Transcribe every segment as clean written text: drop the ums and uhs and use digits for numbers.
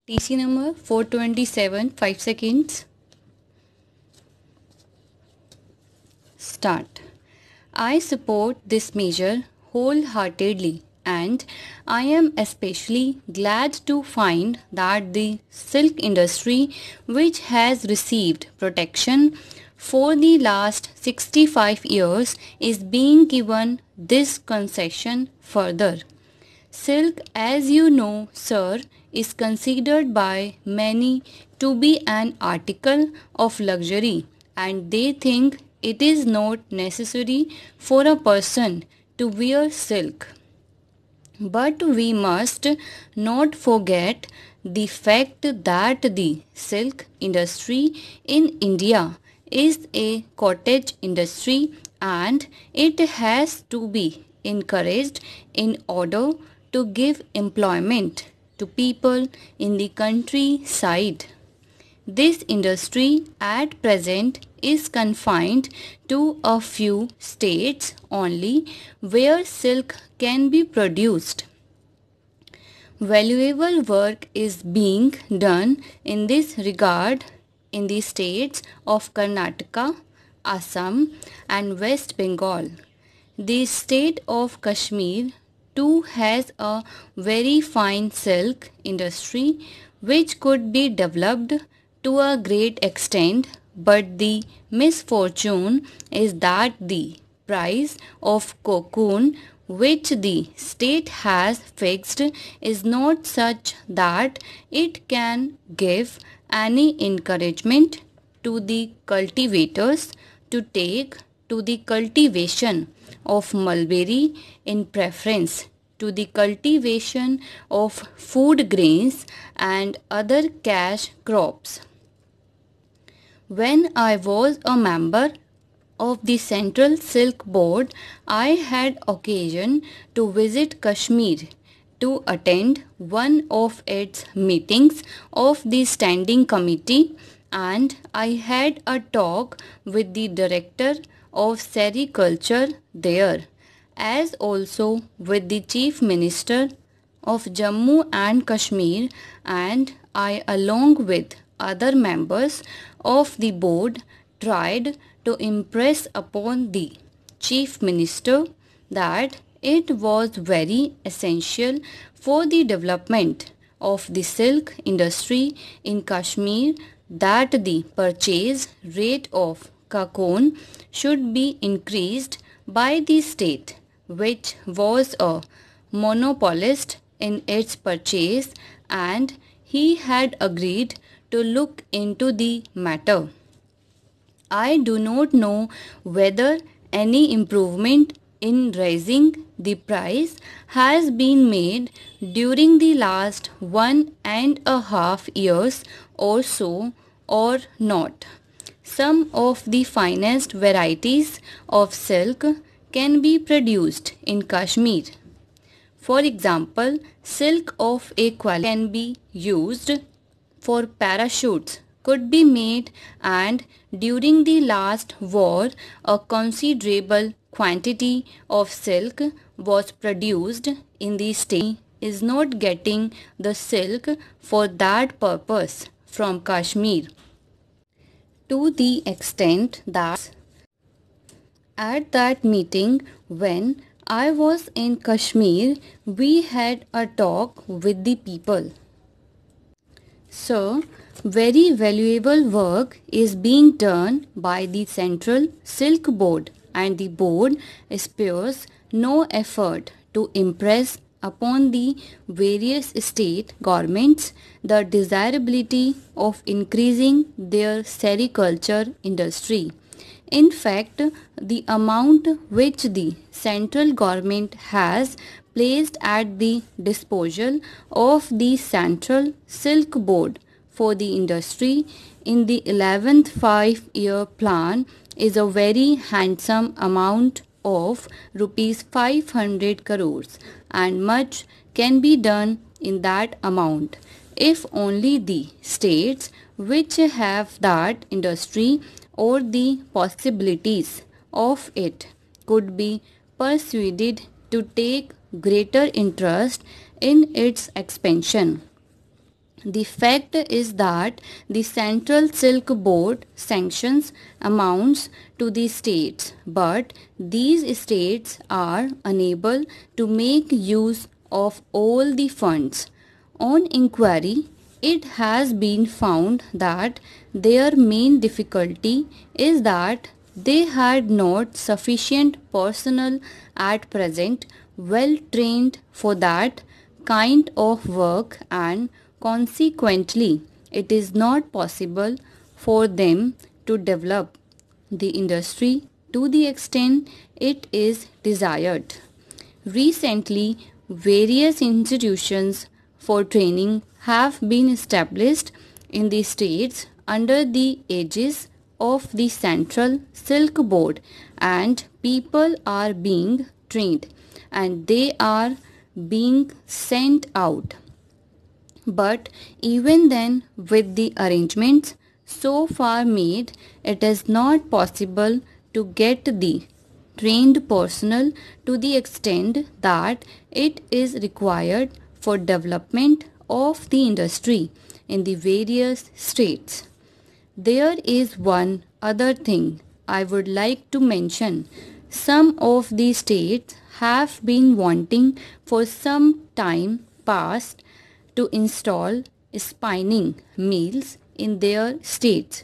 TC number 427, 5 seconds. Start. I support this measure wholeheartedly, and I am especially glad to find that the silk industry, which has received protection for the last 65 years, is being given this concession further. Silk, as you know, sir, is considered by many to be an article of luxury, and they think it is not necessary for a person to wear silk. But we must not forget the fact that the silk industry in India is a cottage industry and it has to be encouraged in order to give employment to people in the countryside. This industry at present is confined to a few states only where silk can be produced. Valuable work is being done in this regard in the states of Karnataka, Assam, and West Bengal. The state of Kashmir too has a very fine silk industry which could be developed to a great extent, but the misfortune is that the price of cocoon which the state has fixed is not such that it can give any encouragement to the cultivators to take to the cultivation of mulberry in preference to the cultivation of food grains and other cash crops. When I was a member of the Central Silk Board, I had occasion to visit Kashmir to attend one of its meetings of the Standing Committee, and I had a talk with the Director of Sericulture there, as also with the Chief Minister of Jammu and Kashmir, and I, along with other members of the board, tried to impress upon the Chief Minister that it was very essential for the development of the silk industry in Kashmir that the purchase rate of cocoon should be increased by the state, which was a monopolist in its purchase, and he had agreed to look into the matter. I do not know whether any improvement in raising the price has been made during the last 1.5 years or so or not. Some of the finest varieties of silk can be produced in Kashmir. For example, silk of a quality can be used for parachutes could be made, and during the last war a considerable quantity of silk was produced in the state is not getting the silk for that purpose from Kashmir, to the extent that at that meeting when I was in Kashmir, we had a talk with the people. So, very valuable work is being done by the Central Silk Board, and the board spares no effort to impress upon the various state governments the desirability of increasing their sericulture industry. In fact, the amount which the central government has placed at the disposal of the Central Silk Board for the industry in the 11th 5-year plan is a very handsome amount of rupees 500 crores, and much can be done in that amount if only the states which have that industry or the possibilities of it could be persuaded to take greater interest in its expansion. The fact is that the Central Silk Board sanctions amounts to the states, but these states are unable to make use of all the funds. On inquiry, it has been found that their main difficulty is that they had not sufficient personnel at present well trained for that kind of work, and consequently it is not possible for them to develop the industry to the extent it is desired. Recently, various institutions for training have been established in the states under the aegis of the Central Silk Board, and people are being trained and they are being sent out. But even then, with the arrangements so far made, it is not possible to get the trained personnel to the extent that it is required for development of the industry in the various states. There is one other thing I would like to mention. Some of the states have been wanting for some time past to install spinning mills in their states.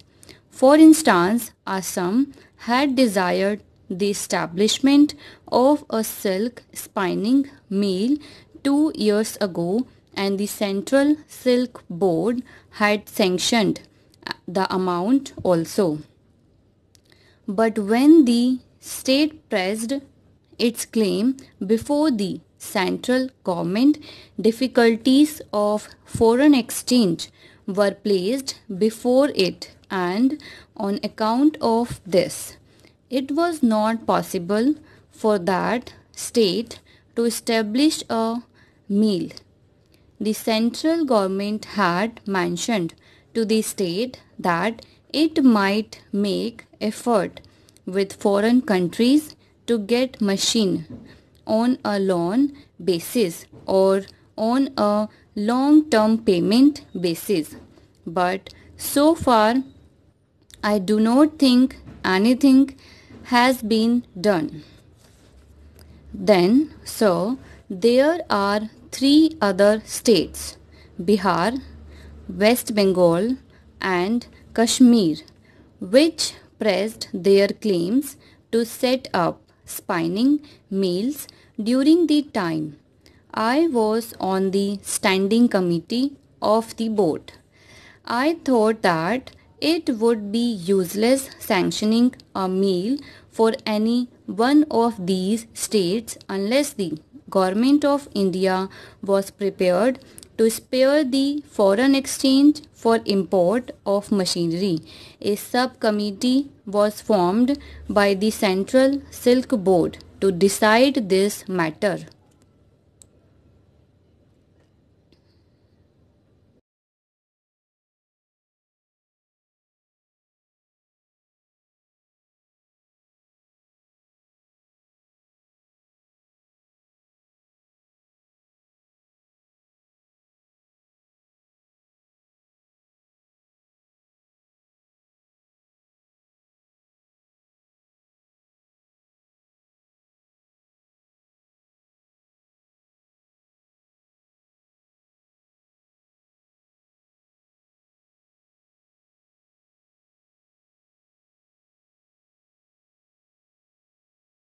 For instance, Assam had desired the establishment of a silk spinning mill 2 years ago, and the Central Silk Board had sanctioned the amount also. But when the state pressed its claim before the central government, difficulties of foreign exchange were placed before it, and on account of this, it was not possible for that state to establish a mill. The central government had mentioned to the state that it might make effort with foreign countries to get machine on a loan basis or on a long-term payment basis. But so far, I do not think anything has been done. Then, so there are 3 other states, Bihar, West Bengal and Kashmir, which pressed their claims to set up spinning mills during the time I was on the standing committee of the board. I thought that it would be useless sanctioning a mill for any one of these states unless the Government of India was prepared to spare the foreign exchange for import of machinery. A subcommittee was formed by the Central Silk Board to decide this matter.